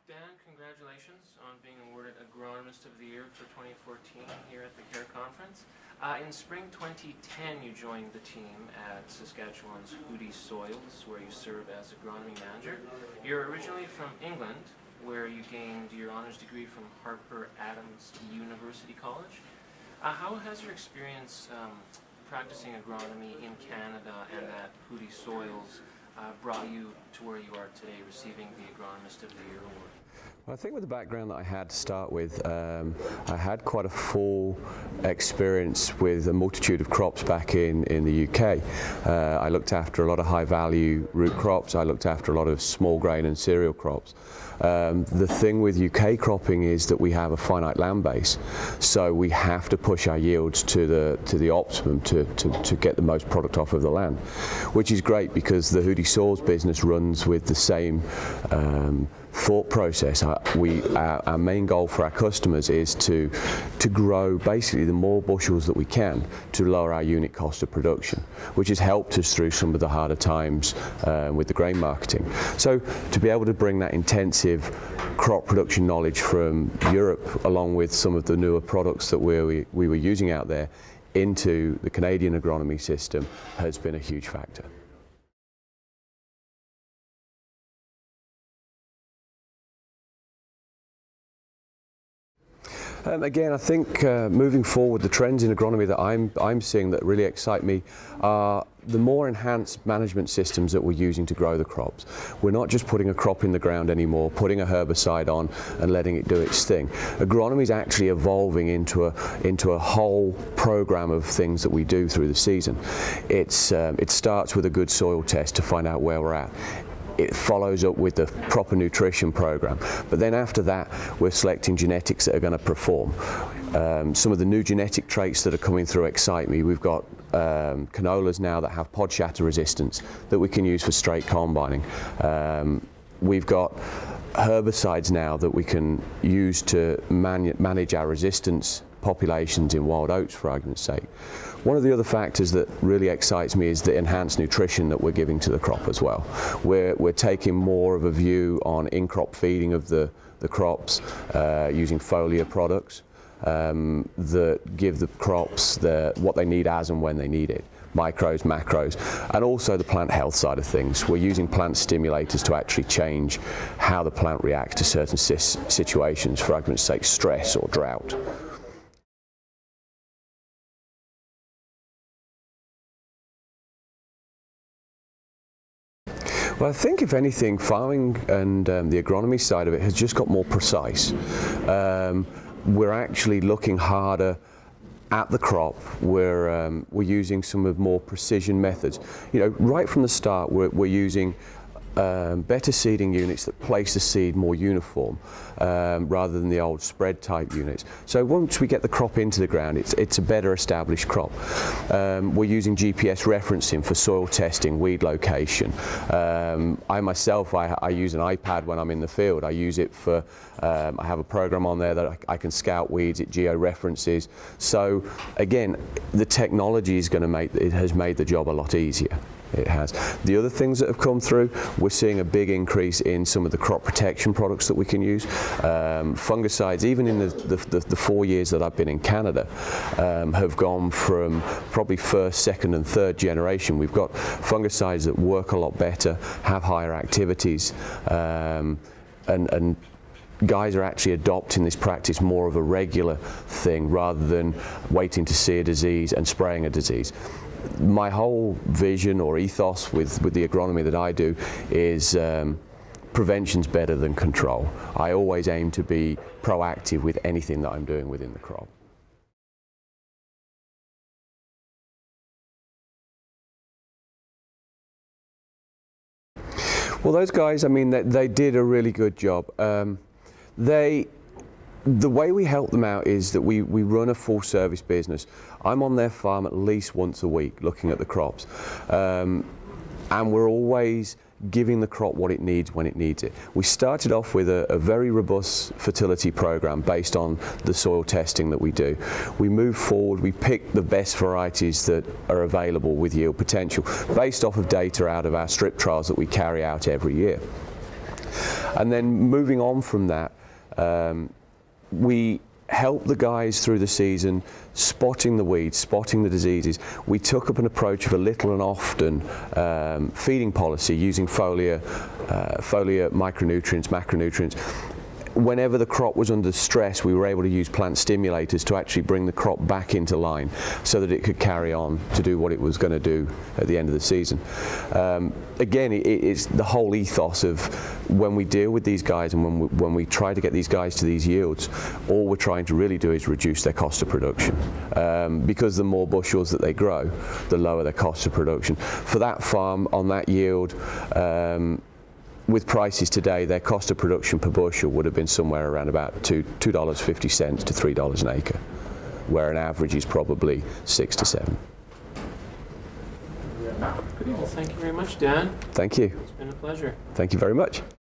Dan, congratulations on being awarded Agronomist of the Year for 2014 here at the CAAR Conference. In spring 2010, you joined the team at Saskatchewan's Hudye soils, where you serve as Agronomy Manager. You're originally from England, where you gained your honors degree from Harper Adams University College. How has your experience practicing agronomy in Canada and at Hudye soils brought you to where you are today, receiving the Agronomist of the Year award? Well, I think with the background that I had to start with, I had quite a full experience with a multitude of crops back in the UK. I looked after a lot of high value root crops, I looked after a lot of small grain and cereal crops. The thing with UK cropping is that we have a finite land base, so we have to push our yields to the optimum to get the most product off of the land, which is great because the Hudye soils business runs with the same thought process. Our main goal for our customers is to grow basically the more bushels that we can to lower our unit cost of production, which has helped us through some of the harder times with the grain marketing. So to be able to bring that intensive crop production knowledge from Europe, along with some of the newer products that we were using out there, into the Canadian agronomy system has been a huge factor. Again, I think moving forward, the trends in agronomy that I'm seeing that really excite me are the more enhanced management systems that we're using to grow the crops. We're not just putting a crop in the ground anymore, putting a herbicide on and letting it do its thing. Agronomy is actually evolving into a whole program of things that we do through the season. It starts with a good soil test to find out where we're at. It follows up with the proper nutrition program, but then after that we're selecting genetics that are going to perform. Some of the new genetic traits that are coming through excite me. We've got canolas now that have pod shatter resistance that we can use for straight combining. We've got herbicides now that we can use to manage our resistance populations in wild oats, for argument's sake. One of the other factors that really excites me is the enhanced nutrition that we're giving to the crop as well. We're taking more of a view on in-crop feeding of the crops, using foliar products that give the crops what they need as and when they need it. Micros, macros, and also the plant health side of things. We're using plant stimulators to actually change how the plant reacts to certain situations, for argument's sake, stress or drought. Well, I think if anything, farming and the agronomy side of it has just got more precise. We're actually looking harder at the crop. We're using some of more precision methods. You know, right from the start, we're using better seeding units that place the seed more uniform rather than the old spread type units. So once we get the crop into the ground, it's a better established crop. We're using GPS referencing for soil testing, weed location. I myself, I use an iPad when I'm in the field. I use it for, I have a program on there that I can scout weeds, it geo-references. So again, the technology is going to has made the job a lot easier. It has. The other things that have come through, we're seeing a big increase in some of the crop protection products that we can use. Fungicides, even in the 4 years that I've been in Canada, have gone from probably first, second and third generation. We've got fungicides that work a lot better, have higher activities, and guys are actually adopting this practice more of a regular thing rather than waiting to see a disease and spraying a disease. My whole vision or ethos with the agronomy that I do is prevention's better than control. I always aim to be proactive with anything that I'm doing within the crop. Well, those guys, I mean, they did a really good job. The way we help them out is that we run a full service business. I'm on their farm at least once a week looking at the crops. And we're always giving the crop what it needs when it needs it. We started off with a very robust fertility program based on the soil testing that we do. We moved forward, we picked the best varieties that are available with yield potential based off of data out of our strip trials that we carry out every year. And then moving on from that, we help the guys through the season, spotting the weeds, spotting the diseases. We took up an approach of a little and often feeding policy using foliar micronutrients, macronutrients. Whenever the crop was under stress, we were able to use plant stimulators to actually bring the crop back into line so that it could carry on to do what it was going to do at the end of the season. Again, it's the whole ethos of when we deal with these guys and when we try to get these guys to these yields, all we're trying to really do is reduce their cost of production. Because the more bushels that they grow, the lower their cost of production. For that farm, on that yield, with prices today, their cost of production per bushel would have been somewhere around about $2.50 to $3 an acre, where an average is probably 6 to 7. Well, thank you very much, Dan. Thank you. It's been a pleasure. Thank you very much.